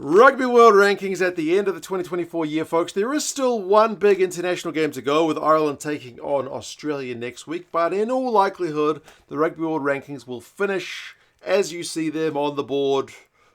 Rugby World Rankings at the end of the 2024 year, folks. There is still one big international game to go, with Ireland taking on Australia next week. But in all likelihood, the Rugby World Rankings will finish as you see them on the board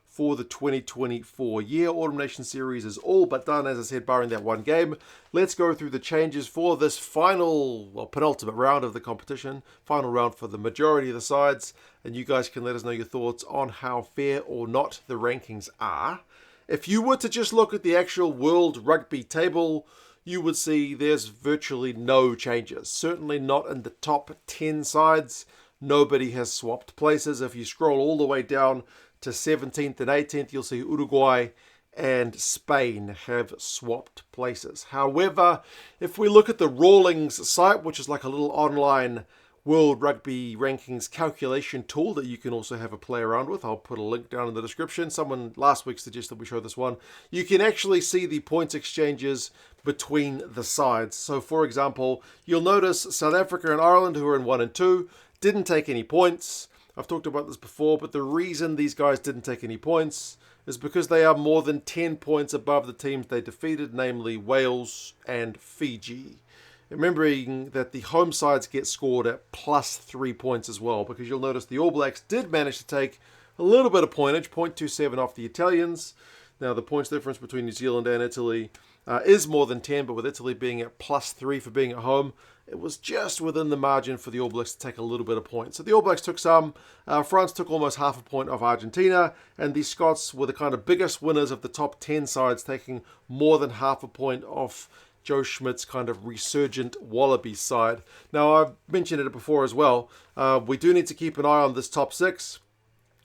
for the 2024 year. Autumn Nation Series is all but done, as I said, barring that one game. Let's go through the changes for this final, penultimate round of the competition. Final round for the majority of the sides. And you guys can let us know your thoughts on how fair or not the rankings are. If you were to just look at the actual World Rugby table, you would see there's virtually no changes. Certainly not in the top 10 sides. Nobody has swapped places. If you scroll all the way down to 17th and 18th, you'll see Uruguay and Spain have swapped places. However, if we look at the Rawlings site, which is like a little online World Rugby Rankings calculation tool that you can also have a play around with. I'll put a link down in the description. Someone last week suggested we show this one. You can actually see the points exchanges between the sides. So, for example, you'll notice South Africa and Ireland, who are in 1 and 2, didn't take any points. I've talked about this before, but the reason these guys didn't take any points is because they are more than 10 points above the teams they defeated, namely Wales and Fiji. Remembering that the home sides get scored at plus 3 points as well, because you'll notice the All Blacks did manage to take a little bit of pointage, 0.27 off the Italians. Now, the points difference between New Zealand and Italy is more than 10, but with Italy being at plus 3 for being at home, it was just within the margin for the All Blacks to take a little bit of points. So the All Blacks took some. France took almost half a point off Argentina, and the Scots were the kind of biggest winners of the top 10 sides, taking more than half a point off Joe Schmidt's kind of resurgent Wallabies side. Now, I've mentioned it before as well. We do need to keep an eye on this top 6,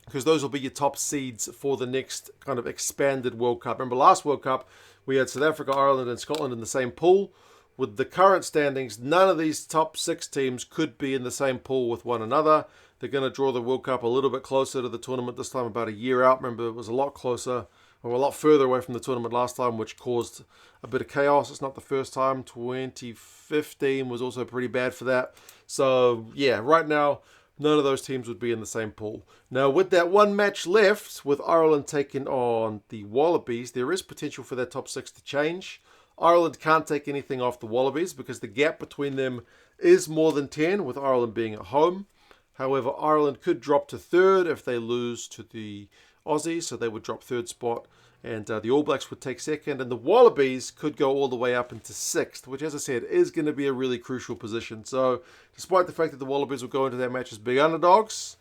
because those will be your top seeds for the next kind of expanded World Cup. Remember, last World Cup, we had South Africa, Ireland, and Scotland in the same pool. With the current standings, none of these top 6 teams could be in the same pool with one another. They're going to draw the World Cup a little bit closer to the tournament this time, about a year out. Remember, it was a lot closer, or a lot further away from the tournament last time, which caused a bit of chaos. It's not the first time. 2015 was also pretty bad for that. So, yeah, right now, none of those teams would be in the same pool. Now, with that one match left, with Ireland taking on the Wallabies, there is potential for that top 6 to change. Ireland can't take anything off the Wallabies because the gap between them is more than 10, with Ireland being at home. However, Ireland could drop to 3rd if they lose to the Aussies, so they would drop 3rd spot, and the All Blacks would take 2nd, and the Wallabies could go all the way up into 6th, which, as I said, is going to be a really crucial position. So, despite the fact that the Wallabies will go into that match as big underdogs,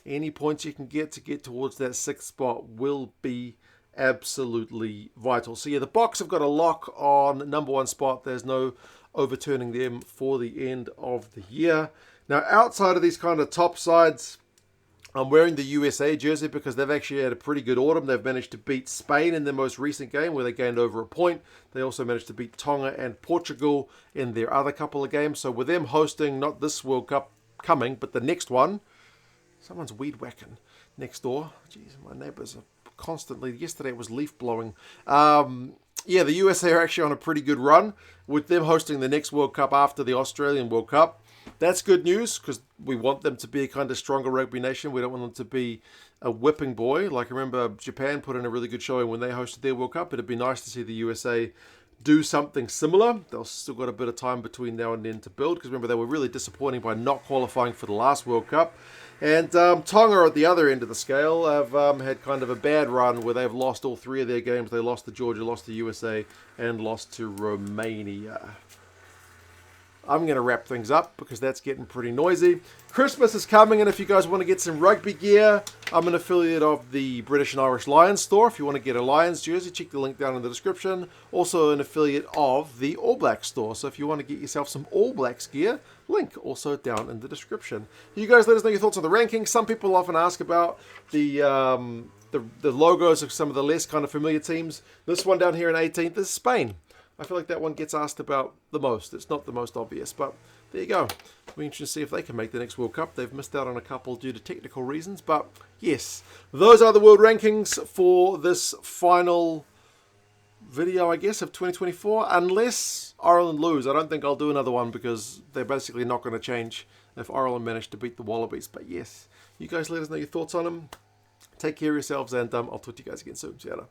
any points you can get towards that 6th spot will be absolutely vital. So yeah, the Boks have got a lock on number 1 spot. There's no overturning them for the end of the year. Now, outside of these kind of top sides, I'm wearing the USA jersey because they've actually had a pretty good autumn. They've managed to beat Spain in their most recent game, where they gained over a point. They also managed to beat Tonga and Portugal in their other couple of games. So with them hosting not this World Cup coming, but the next one, someone's weed whacking next door. Jeez, my neighbours are constantly. Yesterday it was leaf blowing. Yeah, the USA are actually on a pretty good run, with them hosting the next World Cup after the Australian World Cup. That's good news, because we want them to be a kind of stronger rugby nation. We don't want them to be a whipping boy. Like, I remember Japan put in a really good showing when they hosted their World Cup. It'd be nice to see the USA do something similar. They've still got a bit of time between now and then to build, because remember, they were really disappointing by not qualifying for the last World Cup. And Tonga at the other end of the scale have had kind of a bad run where they've lost all 3 of their games. They lost to Georgia, lost to USA, and lost to Romania. I'm going to wrap things up because that's getting pretty noisy. Christmas is coming, and if you guys want to get some rugby gear, I'm an affiliate of the British and Irish Lions store. If you want to get a Lions jersey, check the link down in the description. Also an affiliate of the All Blacks store. So if you want to get yourself some All Blacks gear, link also down in the description. You guys let us know your thoughts on the rankings. Some people often ask about the logos of some of the less kind of familiar teams. This one down here in 18th is Spain. I feel like that one gets asked about the most. It's not the most obvious, but there you go. It'll be interesting to see if they can make the next World Cup. They've missed out on a couple due to technical reasons, but yes, those are the world rankings for this final video, I guess, of 2024. Unless Ireland lose, I don't think I'll do another one, because they're basically not going to change if Ireland manage to beat the Wallabies. But yes, you guys let us know your thoughts on them. Take care of yourselves, and I'll talk to you guys again soon. See you later.